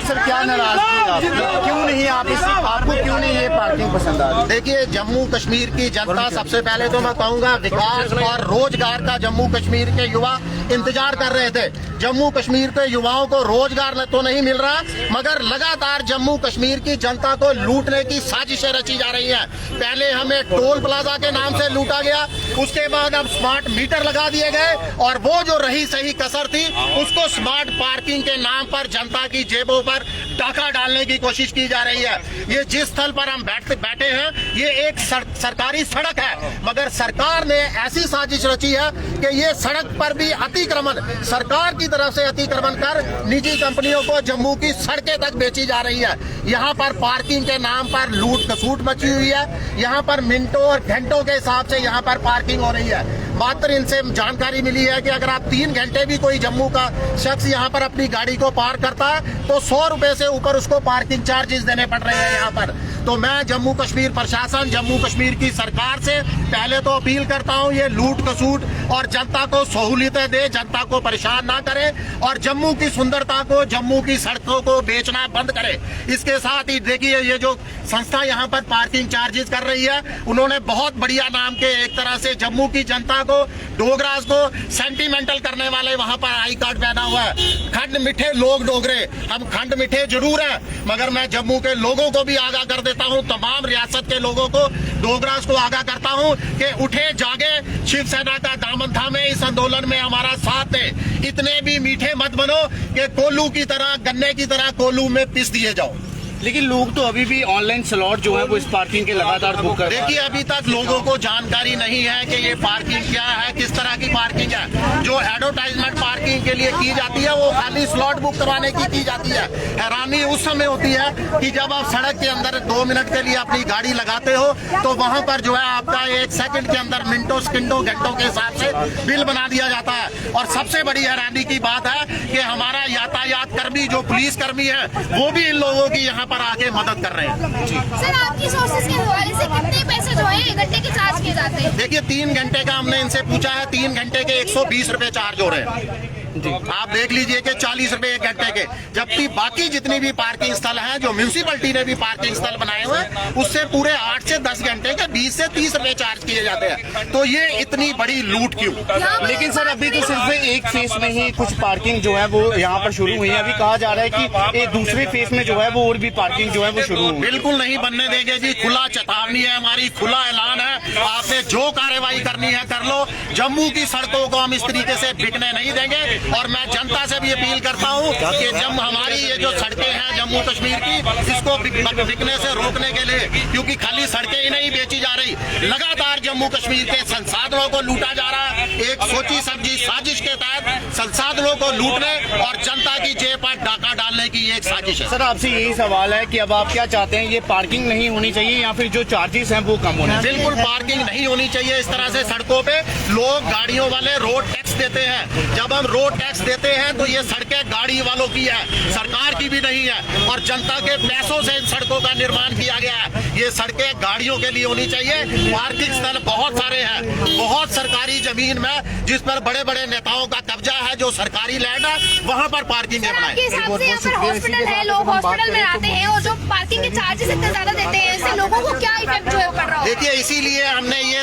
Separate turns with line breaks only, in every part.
Sir क्या नाराजगी क्यों नहीं आपको क्यों नहीं ये पार्किंग पसंद आ रही?
देखिए, जम्मू कश्मीर की जनता, सबसे पहले तो मैं कहूंगा, विकास और रोजगार का जम्मू कश्मीर के युवा इंतजार कर रहे थे। जम्मू कश्मीर के युवाओं को रोजगार तो नहीं मिल रहा, मगर लगातार जम्मू कश्मीर की जनता को लूटने की साजिशें रची जा रही हैं। पहले हमें टोल प्लाजा के नाम से लूटा गया, उसके बाद अब स्मार्ट मीटर लगा दिए गए, और वो जो रही सही कसर थी उसको स्मार्ट पार्किंग के नाम पर जनता की जेबों पर डाका डालने की कोशिश की जा रही है। ये जिस स्थल पर हम बैठे हैं ये एक सरकारी सड़क है, मगर सरकार ने ऐसी साजिश रची है कि ये सड़क पर भी अतिक्रमण, सरकार की तरफ से अतिक्रमण कर निजी कंपनियों को जम्मू की सड़कें तक बेची जा रही है। यहाँ पर पार्किंग के नाम पर लूट खसूट मची हुई है। यहाँ पर मिनटों और घंटों के हिसाब से यहाँ पर पार्किंग हो रही है। मात्र इनसे जानकारी मिली है कि अगर आप 3 घंटे भी कोई जम्मू का शख्स यहाँ पर अपनी गाड़ी को पार्क करता है तो 100 रुपए से ऊपर उसको पार्किंग चार्जेस देने पड़ रहे हैं यहाँ पर। तो मैं जम्मू कश्मीर प्रशासन, जम्मू कश्मीर की सरकार से पहले तो अपील करता हूँ, ये लूट खसूट और जनता को सहूलियतें दे, जनता को परेशान ना करे, और जम्मू की सुंदरता को, जम्मू की सड़कों को बेचना बंद करे। इसके साथ ही देखिए, ये जो संस्था यहाँ पर पार्किंग चार्जेस कर रही है, उन्होंने बहुत बढ़िया नाम के एक तरह से जम्मू की जनता को, डोगरास को सेंटिमेंटल करने वाले वहाँ पर आई कार्ड पहना हुआ है। खंड मिठे लोग डोगरे, हम खंड मिठे जरूर है, मगर मैं जम्मू के लोगों को भी आगाह कर देता हूँ, तमाम रियासत के लोगों को, डोगरास को आगाह करता हूँ कि उठे जागे, शिवसेना का दामन थामे, इस आंदोलन में हमारा साथ दे। इतने भी मीठे मत बनो कि कोल्लू की तरह, गन्ने की तरह कोल्लू में पिस दिए जाओ।
लेकिन लोग तो अभी भी ऑनलाइन स्लॉट जो है वो इस पार्किंग के लगातार बुक कर रहे हैं।
देखिए, अभी तक लोगों को जानकारी नहीं है कि ये पार्किंग क्या है, किस तरह की पार्किंग है। जो एडवर्टाइजमेंट पार्किंग के लिए की जाती है वो खाली स्लॉट बुक करवाने की जाती है। हैरानी उस समय होती है कि जब आप सड़क के अंदर 2 मिनट के लिए अपनी गाड़ी लगाते हो तो वहाँ पर जो है आपका 1 सेकंड के अंदर मिनटों, सेकंडों, घंटों के हिसाब से बिल बना दिया जाता है। और सबसे बड़ी हैरानी की बात है कि हमारा यातायात कर्मी, जो पुलिस कर्मी है, वो भी इन लोगों की यहाँ पर आके मदद कर रहे हैं। जी
सर, आपकी सोर्सेज के हवाले से कितने पैसे जो है 1 घंटे के चार्ज किए जाते हैं?
देखिए, 3 घंटे का हमने इनसे पूछा है, 3 घंटे के 120 रुपए चार्ज हो रहे हैं। आप देख लीजिए कि 40 रुपए 1 घंटे के, जबकि बाकी जितनी भी पार्किंग स्थल हैं, जो म्यूनिसिपैलिटी ने भी पार्किंग स्थल बनाए हुए हैं, उससे पूरे 8 से 10 घंटे के 20 से 30 रुपए चार्ज किए जाते हैं। तो ये इतनी बड़ी लूट क्यों?
लेकिन सर, अभी तो सिर्फ एक फेज में ही कुछ पार्किंग जो है वो यहाँ पर शुरू हुई है। अभी कहा जा रहा है कि एक दूसरे फेज में जो है वो और भी पार्किंग जो है वो शुरू हुई।
बिल्कुल नहीं बनने देंगे जी। खुला चेतावनी है हमारी, खुला ऐलान है, आपने जो कार्रवाई करनी है कर लो। जम्मू की सड़कों को हम इस तरीके से बिकने नहीं देंगे। और मैं जनता से भी अपील करता हूँ कि जब हमारी ये जो सड़कें हैं जम्मू कश्मीर की, इसको बिकने से रोकने के लिए, क्योंकि खाली सड़कें ही नहीं बेची जा रही, लगातार जम्मू कश्मीर के संसाधनों को लूटा जा रहा है। एक सोची समझी साजिश के तहत संसाधनों को लूटने और जनता की जेब पर डाका डालने की एक साजिश है।
सर, आपसे यही सवाल है कि अब आप क्या चाहते हैं, ये पार्किंग नहीं होनी चाहिए या फिर जो चार्जेस हैं वो कम होने?
बिल्कुल पार्किंग नहीं होनी चाहिए। इस तरह से सड़कों पे लोग, गाड़ियों वाले रोड टैक्स देते हैं। जब हम रोड टैक्स देते हैं तो ये सड़कें गाड़ी वालों की है, सरकार की भी नहीं है, और जनता के पैसों से इन सड़कों का निर्माण किया गया है। ये सड़कें गाड़ियों के लिए होनी चाहिए। पार्किंग स्थल बहुत सारे हैं, बहुत सरकारी जमीन में जिस पर बड़े बड़े नेताओं का कब्जा है, जो सरकारी लैंड है, वहाँ पर पार्किंग बनाए।
हॉस्पिटल है, लोग हॉस्पिटल में आते हैं और जो पार्किंग के चार्जेस इतने ज्यादा देते हैं, इससे लोगों को क्या इफेक्ट जो है वो पड़ रहा होगा?
देखिए, इसीलिए हमने ये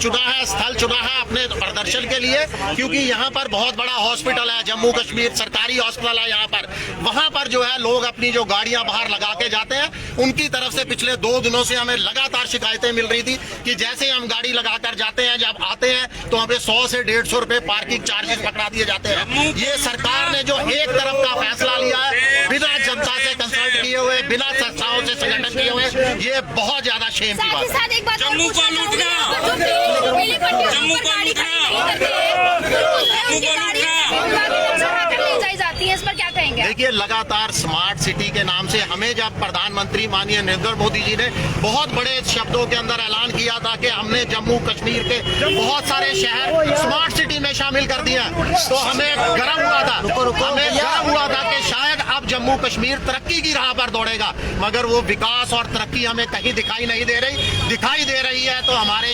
चुना है, स्थल चुना है अपने प्रदर्शन के लिए, क्योंकि यहाँ पर बहुत बड़ा हॉस्पिटल है, जम्मू कश्मीर सरकारी हॉस्पिटल है यहाँ पर। वहाँ पर जो है लोग अपनी जो गाड़ियां बाहर लगा के जाते हैं, उनकी तरफ से पिछले 2 दिनों से हमें लगातार शिकायतें मिल रही थी कि जैसे हम गाड़ी लगाकर जाते हैं, जब आते हैं तो हमें 100 से 150 रुपए पार्किंग चार्जेस पकड़ा दिए जाते हैं। ये सरकार ने जो एक तरफ का फैसला लिया है, बिना जनता से कंसल्ट किए हुए, बिना संस्थाओं से संगठन किए हुए, ये बहुत ज्यादा शेम की
साथ ही
बात है।
साथ एक बात और
जम्मू
पूछना
को
चाहूंगी,
लूटना।
यहाँ पर जो पीली पट्टियों
जम्मू
पर
को
गाड़ी
लूटना।
खड़ी नहीं करते हैं, उनकी गाड़ियां चढ़ाकर ले जाई जाती है, इस पर क्या कहेंगे?
देखिए, लगातार स्मार्ट सिटी के नाम से हमें जब प्रधानमंत्री माननीय नरेंद्र मोदी जी ने बहुत बड़े शब्दों के अंदर ऐलान किया था कि हमने जम्मू कश्मीर के बहुत सारे शहर स्मार्ट सिटी में शामिल कर दिया, तो हमें गर्व हुआ था, हमें गर्व हुआ था कि शायद अब जम्मू कश्मीर तरक्की की राह पर दौड़ेगा, मगर वो विकास और तरक्की हमें कहीं दिखाई नहीं दे रही। दिखाई दे रही है तो हमारे